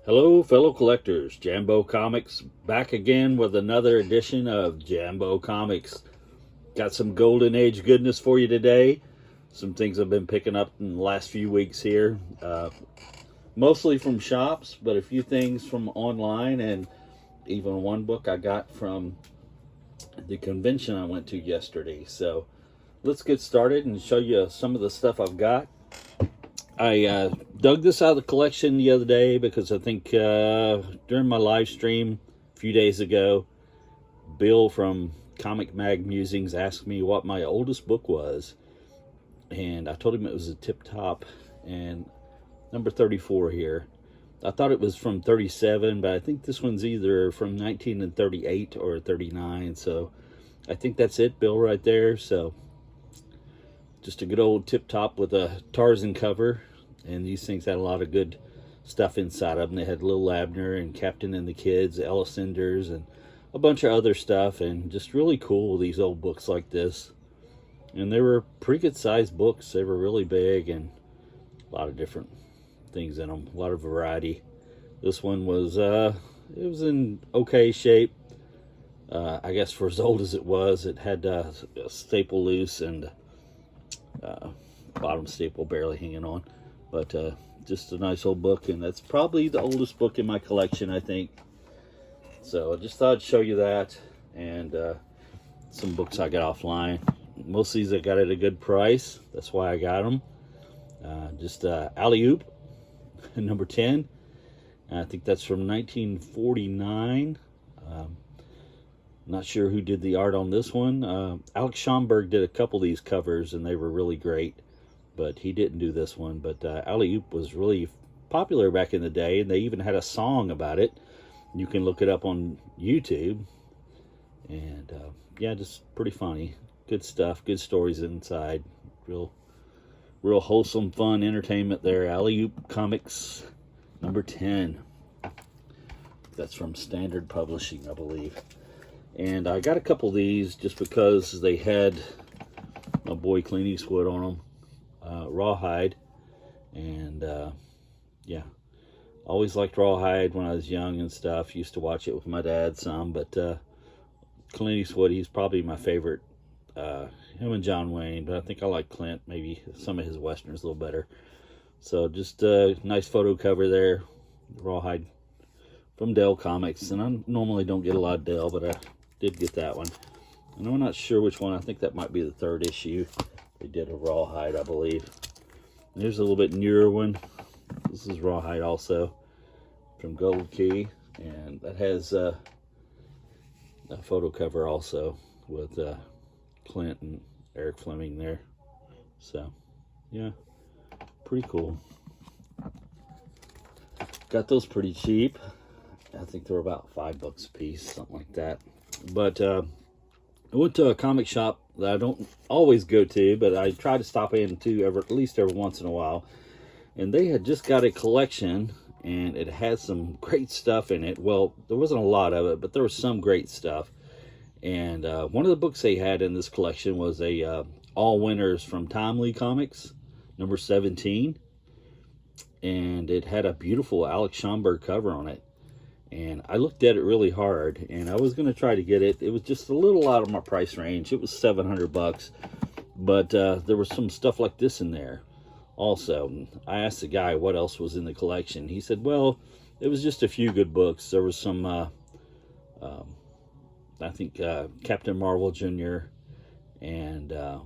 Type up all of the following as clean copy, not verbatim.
Hello, fellow collectors. Jambo Comics back again with another edition of Jambo Comics. Got some Golden Age goodness for you today. Some things I've been picking up in the last few weeks here. Mostly from shops, but a few things from online, and even one book I got from the convention I went to yesterday. So let's get started and show you some of the stuff I've got. I dug this out of the collection the other day because I think during my live stream a few days ago, Bill from Comic Mag Musings asked me what my oldest book was. And I told him it was a Tip Top and number 34 here. I thought it was from 37, but I think this one's either from 1938 or 39. So I think that's it, Bill, right there. So just a good old Tip Top with a Tarzan cover. And these things had a lot of good stuff inside of them. They had Lil Abner and Captain and the Kids, Ella Cinders, and a bunch of other stuff. And just really cool, these old books like this. And they were pretty good sized books. They were really big and a lot of different things in them. A lot of variety. This one was, it was in okay shape. I guess for as old as it was, it had a staple loose and bottom staple barely hanging on. But just a nice old book, and that's probably the oldest book in my collection, I think. So I just thought I'd show you that, and some books I got offline. Most of these I got at a good price. That's why I got them. Just Alley Oop, number 10. And I think that's from 1949. Not sure who did the art on this one. Alex Schomburg did a couple of these covers, and they were really great. But he didn't do this one. But Alley Oop was really popular back in the day, and they even had a song about it. You can look it up on YouTube. And yeah, just pretty funny. Good stuff, good stories inside. Real wholesome, fun entertainment there. Alley Oop Comics, number 10. That's from Standard Publishing, I believe. And I got a couple of these just because they had my boy Clint Eastwood on them. Rawhide. And yeah, always liked Rawhide when I was young and stuff. Used to watch it with my dad some. But Clint Eastwood, he's probably my favorite. Him and John Wayne, but I think I like Clint, maybe some of his westerns a little better. So just a nice photo cover there, Rawhide from Dell Comics. And I normally don't get a lot of Dell, but I did get that one. And I'm not sure which one. I think that might be the third issue. They did a Rawhide, I believe. And here's a little bit newer one. This is Rawhide also from Gold Key, and that has a photo cover also with Clint and Eric Fleming there. So yeah, pretty cool. Got those pretty cheap. I think they were about $5 a piece, something like that. But I went to a comic shop that I don't always go to, but I try to stop into at least every once in a while. And they had just got a collection, and it had some great stuff in it. Well, there wasn't a lot of it, but there was some great stuff. And one of the books they had in this collection was a All Winners from Timely Comics, number 17. And it had a beautiful Alex Schomburg cover on it. And I looked at it really hard, and I was going to try to get it. It was just a little out of my price range. It was $700, but there was some stuff like this in there also. I asked the guy what else was in the collection. He said, well, it was just a few good books. There was some, I think, Captain Marvel Jr., and I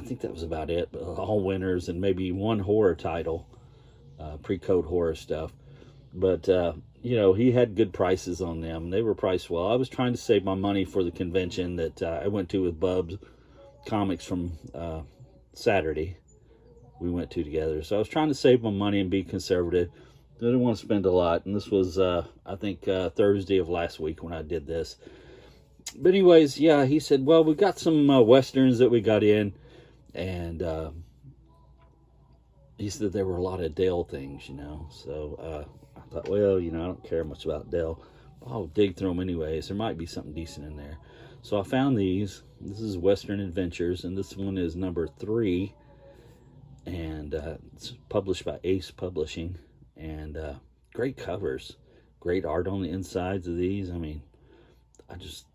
think that was about it. All Winners, and maybe one horror title, pre-code horror stuff. But, you know, he had good prices on them. They were priced well. I was trying to save my money for the convention that I went to with Bub's Comics from Saturday. We went to together. So I was trying to save my money and be conservative. I didn't want to spend a lot. And this was, I think, Thursday of last week when I did this. But anyways, yeah, he said, well, we got some Westerns that we got in. And he said there were a lot of Dell things, you know. So I thought, well, you know, I don't care much about Dell. I'll dig through them anyways. There might be something decent in there. So I found these. This is Western Adventures, and this one is number 3. And it's published by Ace Publishing. And great covers, great art on the insides of these. I mean, I just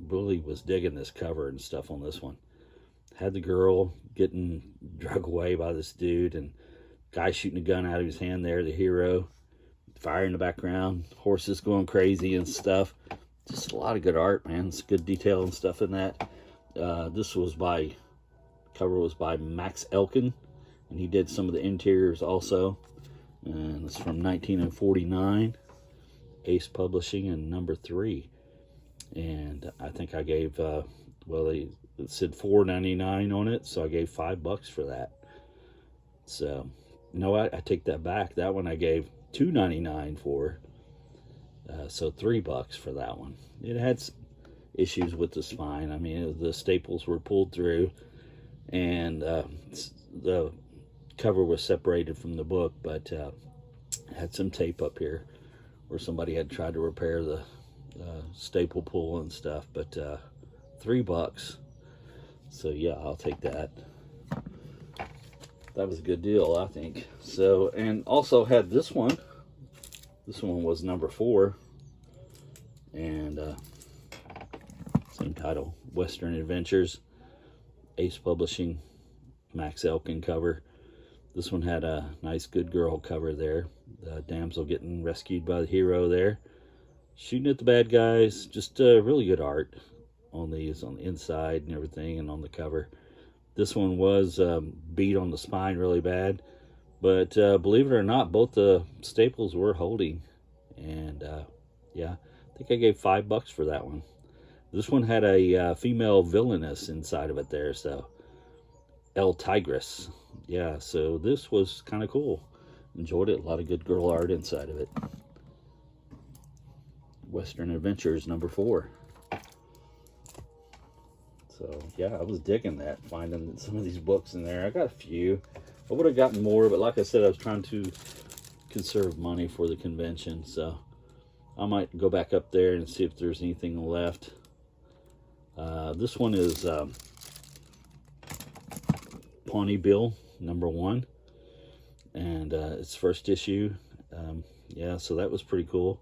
really was digging this cover and stuff on this one. Had the girl getting drug away by this dude, and guy shooting a gun out of his hand there, the hero. Fire in the background, horses going crazy and stuff. Just a lot of good art, man. It's good detail and stuff in that. This was cover was by Max Elkin, and he did some of the interiors also. And it's from 1949, Ace Publishing, and number 3. And I think I gave, it said $4.99 on it, so I gave $5 for that. So, you know what? I take that back. That one I gave $2.99 for. So $3 for that one. It had issues with the spine. I mean, the staples were pulled through, and the cover was separated from the book, but had some tape up here where somebody had tried to repair the staple pull and stuff. But $3. So yeah, I'll take that. That was a good deal, I think. So, and also had this one. This one was number 4. And same title, Western Adventures, Ace Publishing, Max Elkin cover. This one had a nice good girl cover there. The damsel getting rescued by the hero there. Shooting at the bad guys. Just really good art on these, on the inside and everything, and on the cover. This one was beat on the spine really bad, but believe it or not, both the staples were holding. And yeah, I think I gave $5 for that one. This one had a female villainess inside of it there, so El Tigress. Yeah, so this was kind of cool. Enjoyed it. A lot of good girl art inside of it. Western Adventures number 4. So yeah, I was digging that, finding some of these books in there. I got a few. I would have gotten more, but like I said, I was trying to conserve money for the convention, so I might go back up there and see if there's anything left. This one is Pawnee Bill number 1, and it's first issue. Yeah, so that was pretty cool,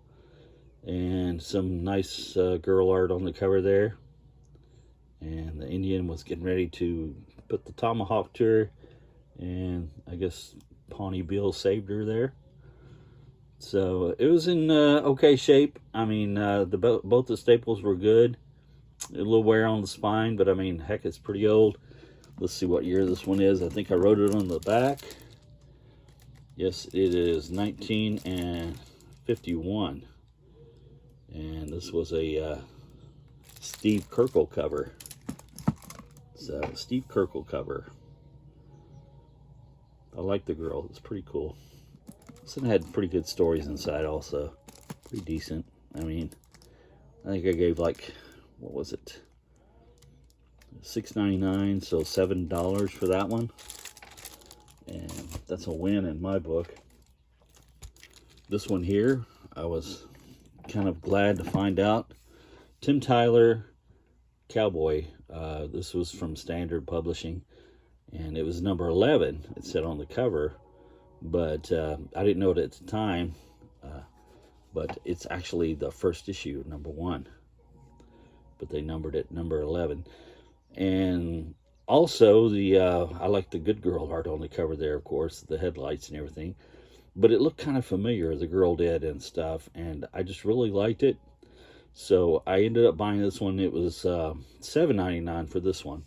and some nice girl art on the cover there. And the Indian was getting ready to put the tomahawk to her, and I guess Pawnee Bill saved her there. So it was in okay shape. I mean, both the staples were good. A little wear on the spine, but I mean, heck, it's pretty old. Let's see what year this one is. I think I wrote it on the back. Yes, it is 1951. And this was a Steve Kirkle cover. So, Steve Kirkle cover. I like the girl. It's pretty cool. This one had pretty good stories inside also. Pretty decent. I mean, I think I gave like, what was it? $6.99, so $7 for that one. And that's a win in my book. This one here, I was kind of glad to find out. Tim Tyler, Cowboy. This was from Standard Publishing, and it was number 11. It said on the cover, but I didn't know it at the time. But it's actually the first issue, number 1. But they numbered it number 11. And also, I like the good girl art on the cover there, of course, the headlights and everything. But it looked kind of familiar, the girl did and stuff, and I just really liked it. So I ended up buying this one. It was $7.99 for this one.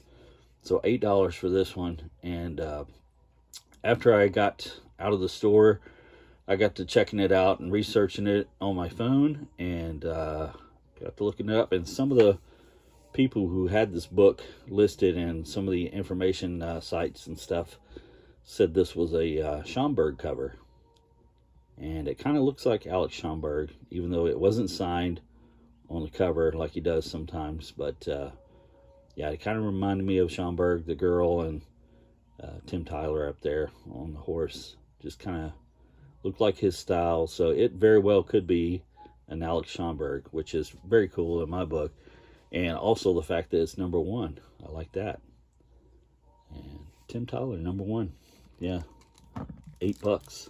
So $8 for this one. And after I got out of the store, I got to checking it out and researching it on my phone, and got to looking it up. And some of the people who had this book listed and some of the information sites and stuff said this was a Schomburg cover. And it kind of looks like Alex Schomburg, even though it wasn't signed on the cover like he does sometimes. But yeah, it kind of reminded me of Schomburg, the girl, and Tim Tyler up there on the horse. Just kind of looked like his style. So it very well could be an Alex Schomburg, which is very cool in my book. And also the fact that it's number 1. I like that. And Tim Tyler, number 1. Yeah, $8.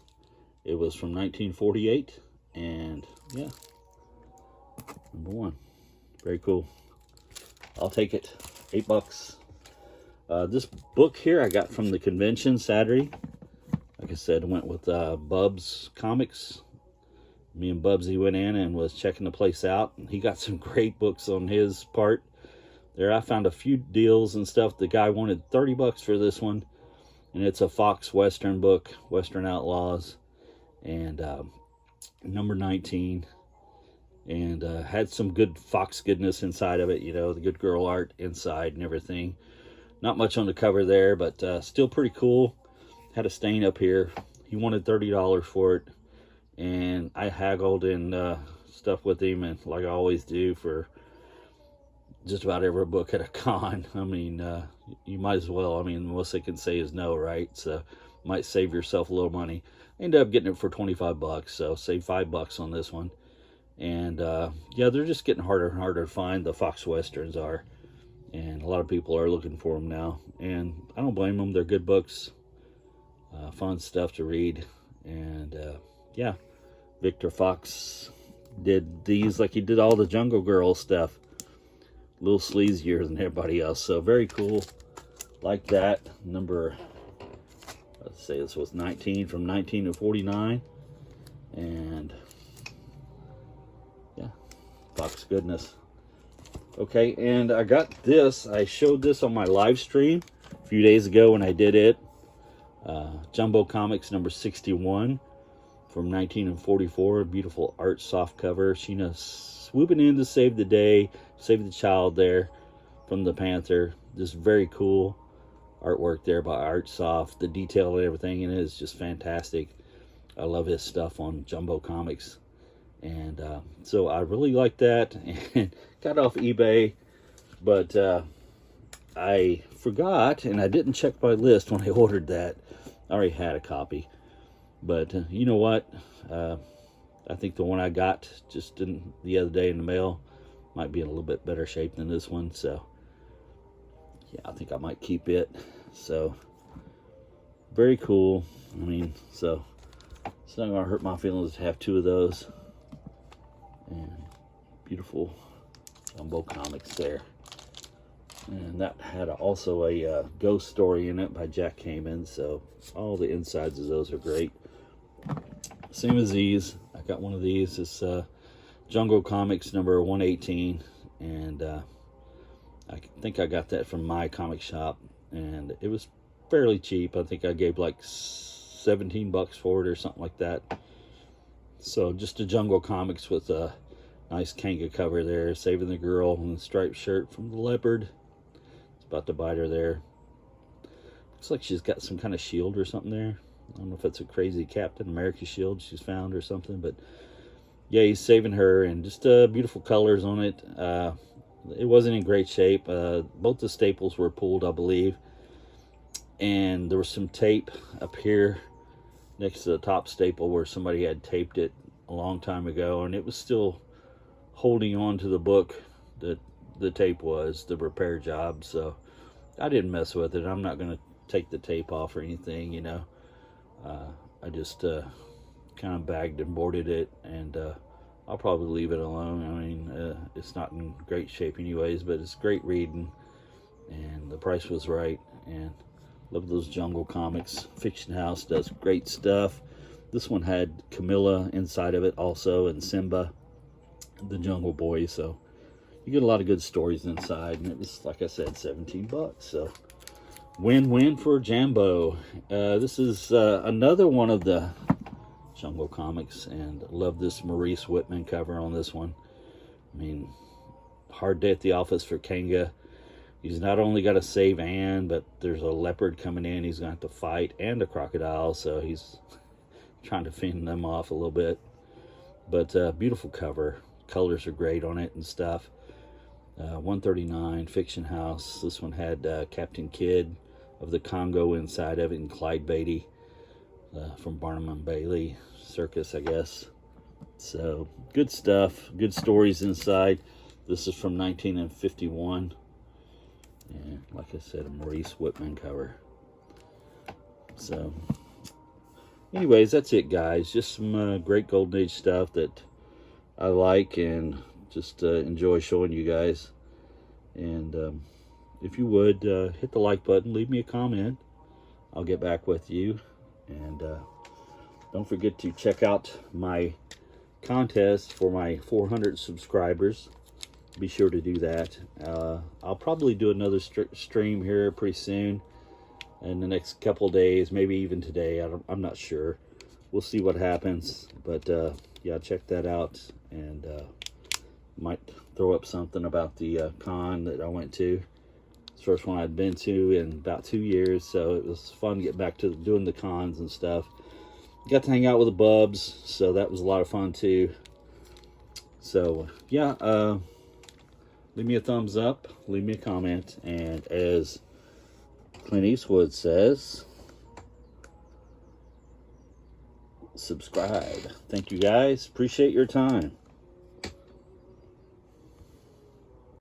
It was from 1948, and yeah, #1. Very cool. I'll take it. $8. This book here I got from the convention Saturday. Like I said, I went with Bubs Comics. Me and Bubsy went in and was checking the place out. He got some great books on his part. There, I found a few deals and stuff. The guy wanted $30 for this one, and it's a Fox Western book, Western Outlaws, and number 19, and had some good Fox goodness inside of it. You know, the good girl art inside and everything. Not much on the cover there, but still pretty cool. Had a stain up here. He wanted $30 for it, and I haggled and stuff with him, and like I always do for just about every book at a con. I mean, you might as well. I mean, the most they can say is no, right? So might save yourself a little money. Ended up getting it for $25, so save $5 on this one. And yeah, they're just getting harder and harder to find. The Fox Westerns are, and a lot of people are looking for them now, and I don't blame them. They're good books, fun stuff to read. And yeah, Victor Fox did these like he did all the Jungle Girl stuff, a little sleazier than everybody else. So very cool, like that. Number, let's say this was 19, from 19 to 49, and yeah, Fox goodness. Okay, and I got this. I showed this on my live stream a few days ago when I did it. Jumbo Comics number 61 from 1944. Beautiful art, soft cover. Sheena swooping in to save the day, save the child there from the Panther. Just very cool artwork there by Art Soft. The detail and everything in it is just fantastic. I love his stuff on Jumbo Comics. And so I really like that, and got off eBay, but I forgot, and I didn't check my list when I ordered that. I already had a copy, but you know what? I think the one I got just the other day in the mail might be in a little bit better shape than this one, so yeah, I think I might keep it. So very cool. I mean, so it's not gonna hurt my feelings to have two of those. And beautiful Jumbo Comics there. And that had also a ghost story in it by Jack Kamen. So all the insides of those are great. Same as these. I got one of these. It's Jungle Comics number 118. And I think I got that from my comic shop. And it was fairly cheap. I think I gave like $17 for it or something like that. So just a Jungle Comics with a nice Kanga cover there, saving the girl in the striped shirt from the leopard. It's about to bite her there. Looks like she's got some kind of shield or something there. I don't know if it's a crazy Captain America shield she's found or something, but yeah, he's saving her, and just beautiful colors on it. It wasn't in great shape. Both the staples were pulled, I believe, and there was some tape up here next to the top staple where somebody had taped it a long time ago, and it was still holding on to the book that the tape was, the repair job. So I didn't mess with it. I'm not going to take the tape off or anything, you know. I just kind of bagged and boarded it, and I'll probably leave it alone. I mean, it's not in great shape anyways, but it's great reading, and the price was right, and love those Jungle Comics. Fiction House does great stuff. This one had Camilla inside of it also, and Simba, the Jungle Boy. So you get a lot of good stories inside, and it was, like I said, $17. So win-win for Jambo. This is another one of the Jungle Comics, and love this Maurice Whitman cover on this one. I mean, hard day at the office for Kanga. He's not only got to save Anne, but there's a leopard coming in he's going to have to fight, and a crocodile, so he's trying to fend them off a little bit. But beautiful cover. Colors are great on it and stuff. 139, Fiction House. This one had Captain Kidd of the Congo inside of it, and Clyde Beatty from Barnum and Bailey Circus, I guess. So good stuff. Good stories inside. This is from 1951. And like I said, a Maurice Whitman cover. So anyways, that's it, guys. Just some great Golden Age stuff that I like and just enjoy showing you guys. And if you would, hit the like button, leave me a comment. I'll get back with you. And don't forget to check out my contest for my 400 subscribers. Be sure to do that. I'll probably do another stream here pretty soon in the next couple days, maybe even today. I'm not sure. We'll see what happens. But yeah, check that out. And might throw up something about the con that I went to. It's the first one I'd been to in about 2 years, so it was fun to get back to doing the cons and stuff. Got to hang out with the bubs, so that was a lot of fun too. So yeah, leave me a thumbs up, leave me a comment, and as Clint Eastwood says, subscribe. Thank you guys, appreciate your time.